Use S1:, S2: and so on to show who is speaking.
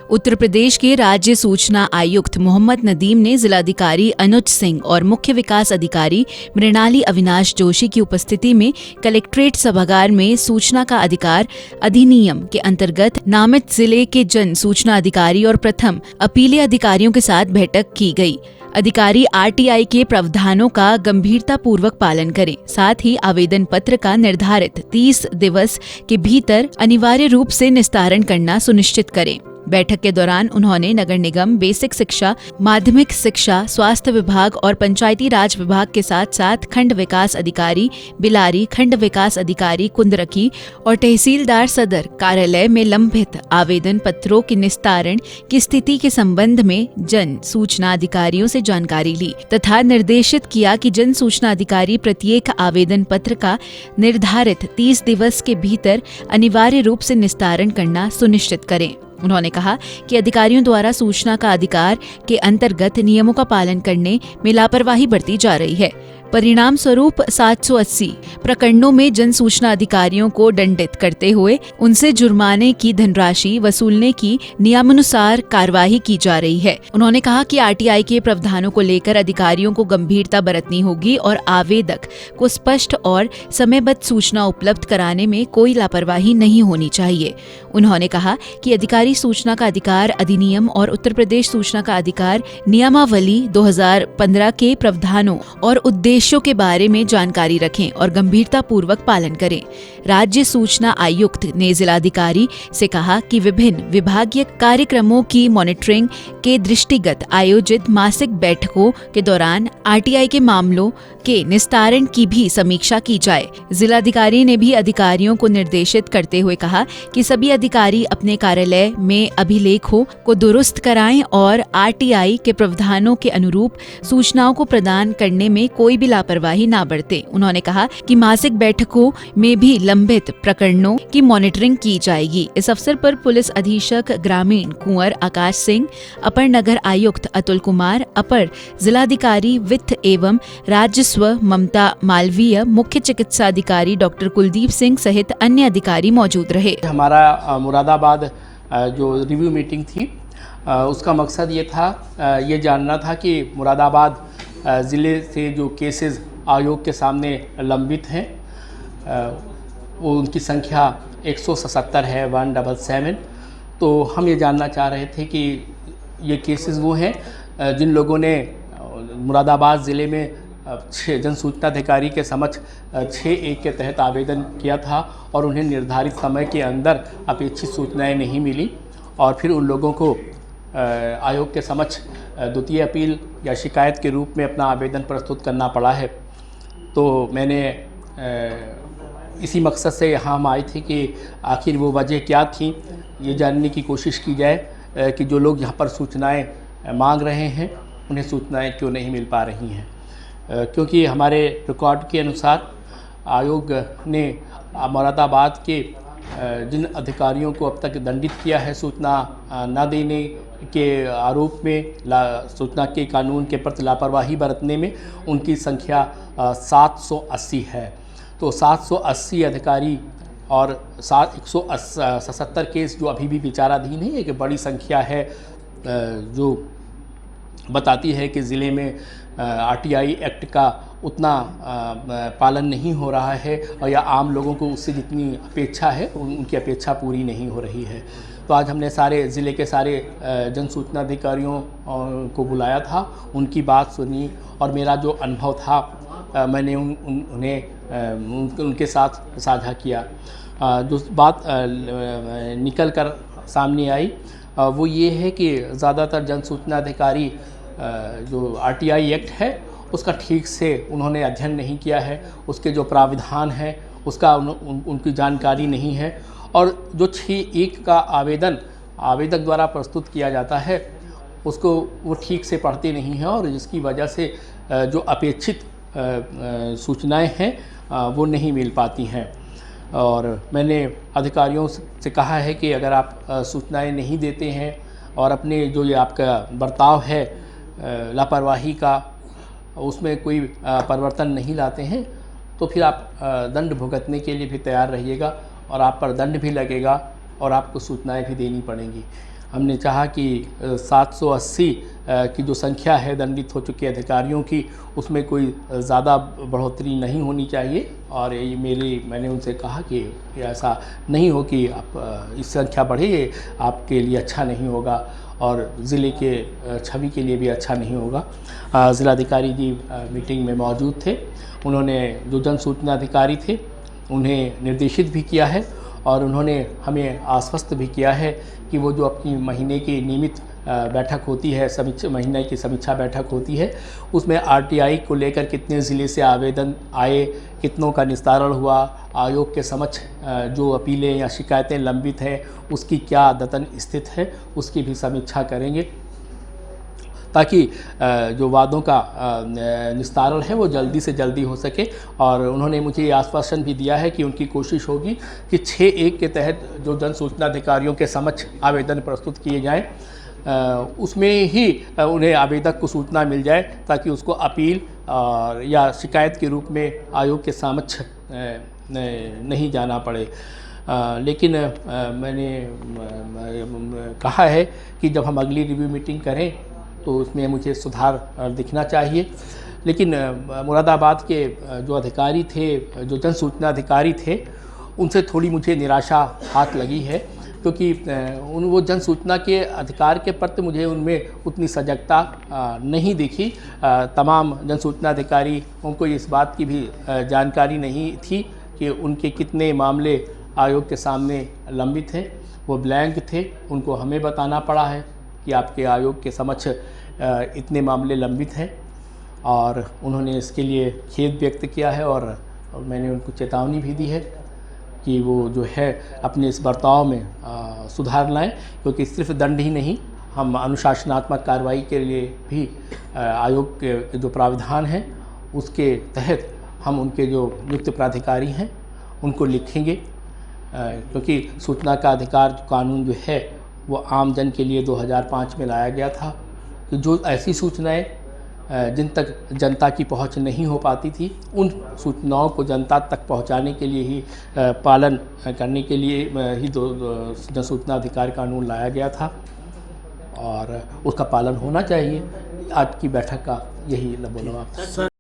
S1: उत्तर प्रदेश के राज्य सूचना आयुक्त मोहम्मद नदीम ने जिलाधिकारी अनुज सिंह और मुख्य विकास अधिकारी मृणाली अविनाश जोशी की उपस्थिति में कलेक्ट्रेट सभागार में सूचना का अधिकार अधिनियम के अंतर्गत नामित जिले के जन सूचना अधिकारी और प्रथम अपीलीय अधिकारियों के साथ बैठक की गई। अधिकारी आरटीआई के प्रावधानों का गंभीरतापूर्वक पालन करें, साथ ही आवेदन पत्र का निर्धारित 30 दिवस के भीतर अनिवार्य रूप से निस्तारण करना सुनिश्चित करें। बैठक के दौरान उन्होंने नगर निगम, बेसिक शिक्षा, माध्यमिक शिक्षा, स्वास्थ्य विभाग और पंचायती राज विभाग के साथ साथ खंड विकास अधिकारी बिलारी, खंड विकास अधिकारी कुंदरकी और तहसीलदार सदर कार्यालय में लंबित आवेदन पत्रों के निस्तारण की स्थिति के संबंध में जन सूचना अधिकारियों से जानकारी ली तथा निर्देशित किया कि जन सूचना अधिकारी प्रत्येक आवेदन पत्र का निर्धारित 30 दिवस के भीतर अनिवार्य रूप से निस्तारण करना सुनिश्चित करें। उन्होंने कहा कि अधिकारियों द्वारा सूचना का अधिकार के अंतर्गत नियमों का पालन करने में लापरवाही बरती जा रही है। परिणाम स्वरूप 780 प्रकरणों में जन सूचना अधिकारियों को दंडित करते हुए उनसे जुर्माने की धनराशि वसूलने की नियमानुसार कार्यवाही की जा रही है। उन्होंने कहा कि आरटीआई के प्रावधानों को लेकर अधिकारियों को गंभीरता बरतनी होगी और आवेदक को स्पष्ट और समयबद्ध सूचना उपलब्ध कराने में कोई लापरवाही नहीं होनी चाहिए। उन्होंने कहा कि अधिकारी सूचना का अधिकार अधिनियम और उत्तर प्रदेश सूचना का अधिकार नियमावली 2015 के प्रावधानों और उद्देश्यों के बारे में जानकारी रखें और गंभीरता पूर्वक पालन करें। राज्य सूचना आयुक्त ने जिलाधिकारी से कहा कि विभिन्न विभागीय कार्यक्रमों की मॉनिटरिंग के दृष्टिगत आयोजित मासिक बैठकों के दौरान आरटीआई के मामलों के निस्तारण की भी समीक्षा की जाए। जिलाधिकारी ने भी अधिकारियों को निर्देशित करते हुए कहा कि सभी अधिकारी अपने कार्यालय में अभिलेखों को दुरुस्त कराएं और आरटीआई के प्रावधानों के अनुरूप सूचनाओं को प्रदान करने में कोई भी लापरवाही न बरते। उन्होंने कहा कि मासिक बैठकों में भी लंबित प्रकरणों की मॉनिटरिंग की जाएगी। इस अवसर पर पुलिस अधीक्षक ग्रामीण कुंवर आकाश सिंह, अपर नगर आयुक्त अतुल कुमार, अपर जिलाधिकारी वित्त एवं राजस्व ममता मालवीय, मुख्य चिकित्सा अधिकारी डॉक्टर कुलदीप सिंह सहित अन्य अधिकारी मौजूद रहे।
S2: हमारा मुरादाबाद जो रिव्यू मीटिंग थी उसका मकसद ये था, ये जानना था कि मुरादाबाद ज़िले से जो केसेस आयोग के सामने लंबित हैं वो उनकी संख्या 177 है, 177। तो हम ये जानना चाह रहे थे कि ये केसेस वो हैं जिन लोगों ने मुरादाबाद ज़िले में 6 जन सूचना अधिकारी के समक्ष 6(1) के तहत आवेदन किया था और उन्हें निर्धारित समय के अंदर अपेक्षित सूचनाएं नहीं मिली और फिर उन लोगों को आयोग के समक्ष द्वितीय अपील या शिकायत के रूप में अपना आवेदन प्रस्तुत करना पड़ा है। तो मैंने इसी मकसद से यहाँ हम आए थे कि आखिर वो वजह क्या थी, ये जानने की कोशिश की जाए कि जो लोग यहाँ पर सूचनाएं मांग रहे हैं उन्हें सूचनाएं क्यों नहीं मिल पा रही हैं। क्योंकि हमारे रिकॉर्ड के अनुसार आयोग ने मुरादाबाद के जिन अधिकारियों को अब तक दंडित किया है सूचना न देने के आरोप में, सूचना के कानून के प्रति लापरवाही बरतने में, उनकी संख्या 780 है। तो 780 अधिकारी और 177 केस जो अभी भी विचाराधीन है, एक बड़ी संख्या है जो बताती है कि ज़िले में आरटीआई एक्ट का उतना पालन नहीं हो रहा है और या आम लोगों को उससे जितनी अपेक्षा है उनकी अपेक्षा पूरी नहीं हो रही है। तो आज हमने सारे ज़िले के सारे जन सूचना अधिकारियों को बुलाया था, उनकी बात सुनी और मेरा जो अनुभव था मैंने उन्हें उनके साथ साझा किया। जो बात निकल कर सामने आई वो ये है कि ज़्यादातर जन सूचना अधिकारी जो आरटीआई एक्ट है उसका ठीक से उन्होंने अध्ययन नहीं किया है, उसके जो प्राविधान हैं उसका उनकी जानकारी नहीं है और जो 6(1) का आवेदन आवेदक द्वारा प्रस्तुत किया जाता है उसको वो ठीक से पढ़ते नहीं हैं और जिसकी वजह से जो अपेक्षित सूचनाएं हैं वो नहीं मिल पाती हैं। और मैंने अधिकारियों से कहा है कि अगर आप सूचनाएं नहीं देते हैं और अपने जो ये आपका बर्ताव है लापरवाही का उसमें कोई परिवर्तन नहीं लाते हैं तो फिर आप दंड भुगतने के लिए भी तैयार रहिएगा और आप पर दंड भी लगेगा और आपको सूचनाएं भी देनी पड़ेंगी। हमने चाहा कि 780 की जो संख्या है दंडित हो चुके अधिकारियों की, उसमें कोई ज़्यादा बढ़ोतरी नहीं होनी चाहिए। और ये मैंने उनसे कहा कि ऐसा नहीं हो कि आप इस संख्या बढ़े, ये आपके लिए अच्छा नहीं होगा और ज़िले के छवि के लिए भी अच्छा नहीं होगा। ज़िलाधिकारी जी मीटिंग में मौजूद थे। उन्होंने जो जन सूचना अधिकारी थे उन्हें निर्देशित भी किया है और उन्होंने हमें आश्वस्त भी किया है कि वो जो अपनी महीने की नियमित बैठक होती है, महीने की समीक्षा बैठक होती है, उसमें आरटीआई को लेकर कितने ज़िले से आवेदन आए, कितनों का निस्तारण हुआ, आयोग के समक्ष जो अपीलें या शिकायतें लंबित हैं उसकी क्या अद्यतन स्थिति है, उसकी भी समीक्षा करेंगे ताकि जो वादों का निस्तारण है वो जल्दी से जल्दी हो सके। और उन्होंने मुझे ये आश्वासन भी दिया है कि उनकी कोशिश होगी कि 6(1) के तहत जो जन सूचना अधिकारियों के समक्ष आवेदन प्रस्तुत किए जाएं, उसमें ही उन्हें आवेदक को सूचना मिल जाए ताकि उसको अपील या शिकायत के रूप में आयोग के समक्ष नहीं जाना पड़े। लेकिन मैंने कहा है कि जब हम अगली रिव्यू मीटिंग करें तो उसमें मुझे सुधार दिखना चाहिए। लेकिन मुरादाबाद के जो अधिकारी थे, जो जन सूचना अधिकारी थे, उनसे थोड़ी मुझे निराशा हाथ लगी है क्योंकि वो जन सूचना के अधिकार के प्रति मुझे उनमें उतनी सजगता नहीं दिखी। तमाम जन सूचना अधिकारियों को इस बात की भी जानकारी नहीं थी कि उनके कितने मामले आयोग के सामने लंबित हैं। वो ब्लैंक थे, उनको हमें बताना पड़ा है कि आपके आयोग के समक्ष इतने मामले लंबित हैं और उन्होंने इसके लिए खेद व्यक्त किया है और मैंने उनको चेतावनी भी दी है कि वो जो है अपने इस बर्ताव में सुधार लाएं, क्योंकि सिर्फ दंड ही नहीं, हम अनुशासनात्मक कार्रवाई के लिए भी आयोग के जो प्राविधान हैं उसके तहत हम उनके जो नियुक्त प्राधिकारी हैं उनको लिखेंगे, क्योंकि सूचना का अधिकार कानून जो है वो आम जन के लिए 2005 में लाया गया था कि जो ऐसी सूचनाएं जिन तक जनता की पहुंच नहीं हो पाती थी, उन सूचनाओं को जनता तक पहुंचाने के लिए ही पालन करने के लिए ही जन सूचना अधिकार कानून लाया गया था और उसका पालन होना चाहिए। आज की बैठक का यही लबोलबाब था।